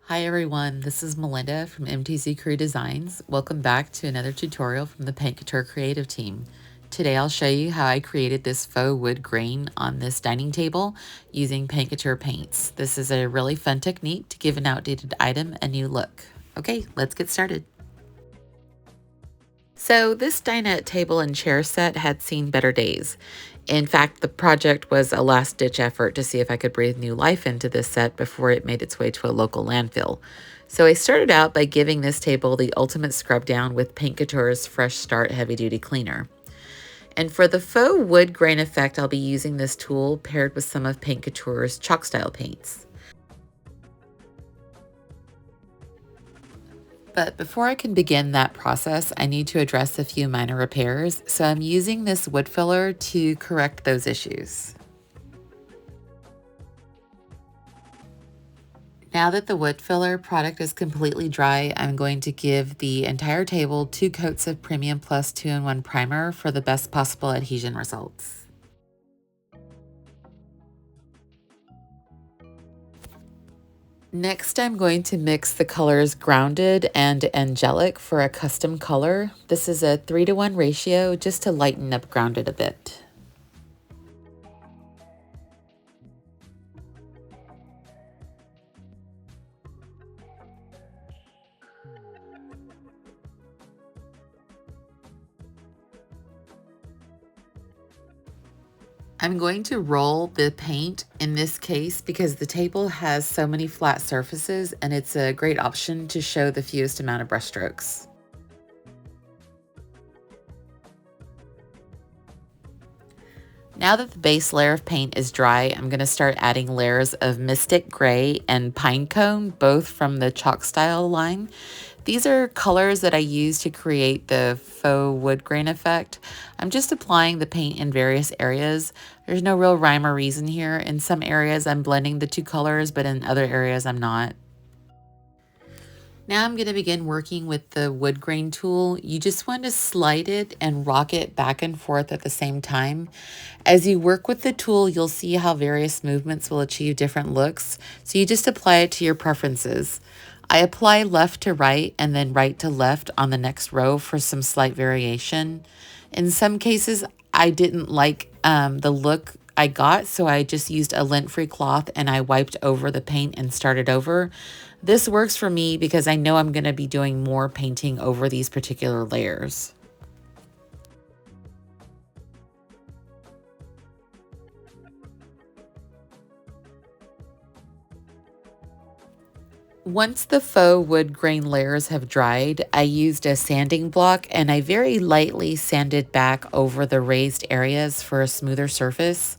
Hi everyone, this is Melinda from MTZ Crew Designs. Welcome back to another tutorial from the Paint Couture creative team. Today I'll show you how I created this faux wood grain on this dining table using Paint Couture paints. This is a really fun technique to give an outdated item a new look. Okay, let's get started. So this dinette table and chair set had seen better days. In fact, the project was a last-ditch effort to see if I could breathe new life into this set before it made its way to a local landfill. So I started out by giving this table the ultimate scrub down with Paint Couture's Fresh Start Heavy Duty Cleaner. And for the faux wood grain effect, I'll be using this tool paired with some of Paint Couture's chalk style paints. But before I can begin that process, I need to address a few minor repairs, so I'm using this wood filler to correct those issues. Now that the wood filler product is completely dry, I'm going to give the entire table 2 coats of Premium Plus 2-in-1 primer for the best possible adhesion results. Next, I'm going to mix the colors Grounded and Angelic for a custom color. This is a 3-to-1 ratio just to lighten up Grounded a bit. I'm going to roll the paint in this case because the table has so many flat surfaces and it's a great option to show the fewest amount of brush strokes. Now that the base layer of paint is dry, I'm going to start adding layers of Mystic Grey and Pinecone, both from the chalk style line. These are colors that I use to create the faux wood grain effect. I'm just applying the paint in various areas. There's no real rhyme or reason here. In some areas I'm blending the two colors, but in other areas I'm not. Now I'm going to begin working with the wood grain tool. You just want to slide it and rock it back and forth at the same time. As you work with the tool, you'll see how various movements will achieve different looks, so you just apply it to your preferences. I apply left to right and then right to left on the next row for some slight variation. In some cases, I didn't like the look I got, so I just used a lint-free cloth and I wiped over the paint and started over. This works for me because I know I'm going to be doing more painting over these particular layers. Once the faux wood grain layers have dried, I used a sanding block and I very lightly sanded back over the raised areas for a smoother surface.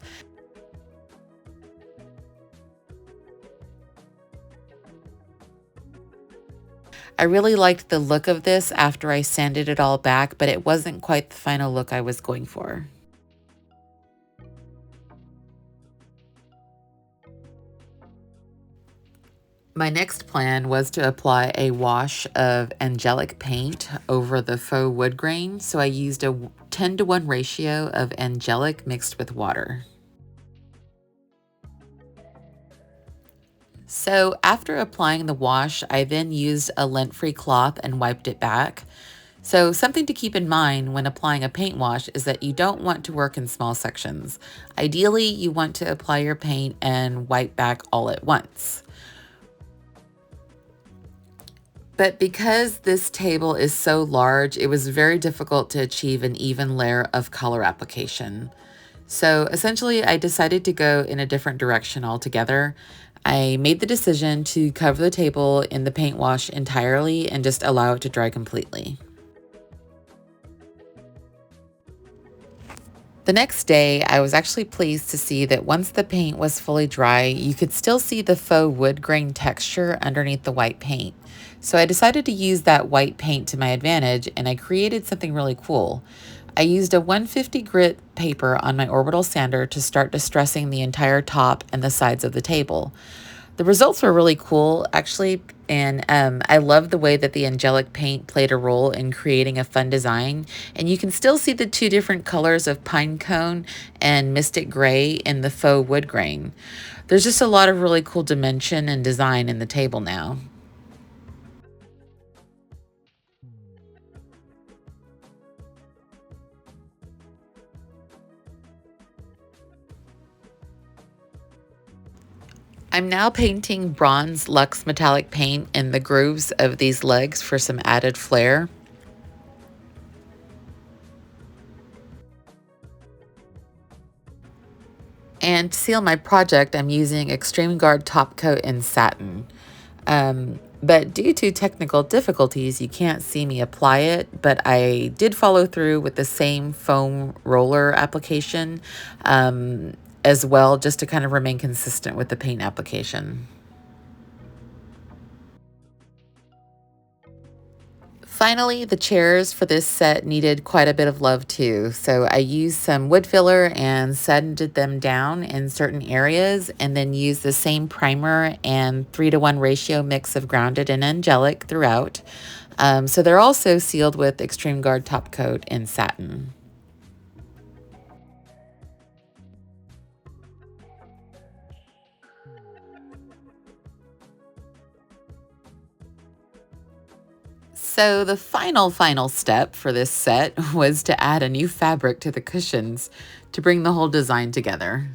I really liked the look of this after I sanded it all back, but it wasn't quite the final look I was going for. My next plan was to apply a wash of angelic paint over the faux wood grain, so I used a 10-to-1 ratio of angelic mixed with water. So after applying the wash, I then used a lint-free cloth and wiped it back. So something to keep in mind when applying a paint wash is that you don't want to work in small sections. Ideally, you want to apply your paint and wipe back all at once. But because this table is so large, it was very difficult to achieve an even layer of color application. So essentially, I decided to go in a different direction altogether. I made the decision to cover the table in the paint wash entirely and just allow it to dry completely. The next day, I was actually pleased to see that once the paint was fully dry, you could still see the faux wood grain texture underneath the white paint. So I decided to use that white paint to my advantage, and I created something really cool. I used a 150 grit paper on my orbital sander to start distressing the entire top and the sides of the table. The results were really cool, actually, and I love the way that the angelic paint played a role in creating a fun design. And you can still see the two different colors of Pinecone and Mystic Grey in the faux wood grain. There's just a lot of really cool dimension and design in the table now. I'm now painting bronze Lux Metallic paint in the grooves of these legs for some added flair. And to seal my project, I'm using Extreme Guard Topcoat in Satin. But due to technical difficulties, you can't see me apply it, but I did follow through with the same foam roller application as well, just to kind of remain consistent with the paint application. Finally, the chairs for this set needed quite a bit of love too. So I used some wood filler and sanded them down in certain areas, and then used the same primer and 3-to-1 ratio mix of Grounded and Angelic throughout. So they're also sealed with Extreme Guard Topcoat in Satin. So the final step for this set was to add a new fabric to the cushions to bring the whole design together.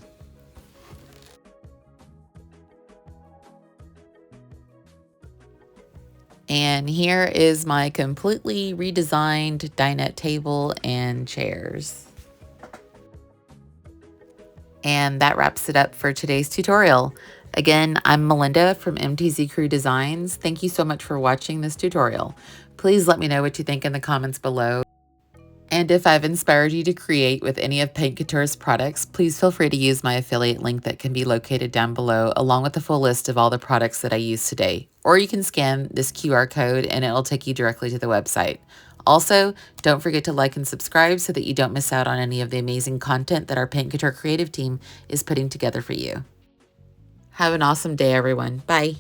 And here is my completely redesigned dinette table and chairs. And that wraps it up for today's tutorial. Again, I'm Melinda from MTZ Crew Designs. Thank you so much for watching this tutorial. Please let me know what you think in the comments below. And if I've inspired you to create with any of Paint Couture's products, please feel free to use my affiliate link that can be located down below, along with the full list of all the products that I use today. Or you can scan this QR code and it'll take you directly to the website. Also, don't forget to like and subscribe so that you don't miss out on any of the amazing content that our Paint Couture creative team is putting together for you. Have an awesome day, everyone. Bye.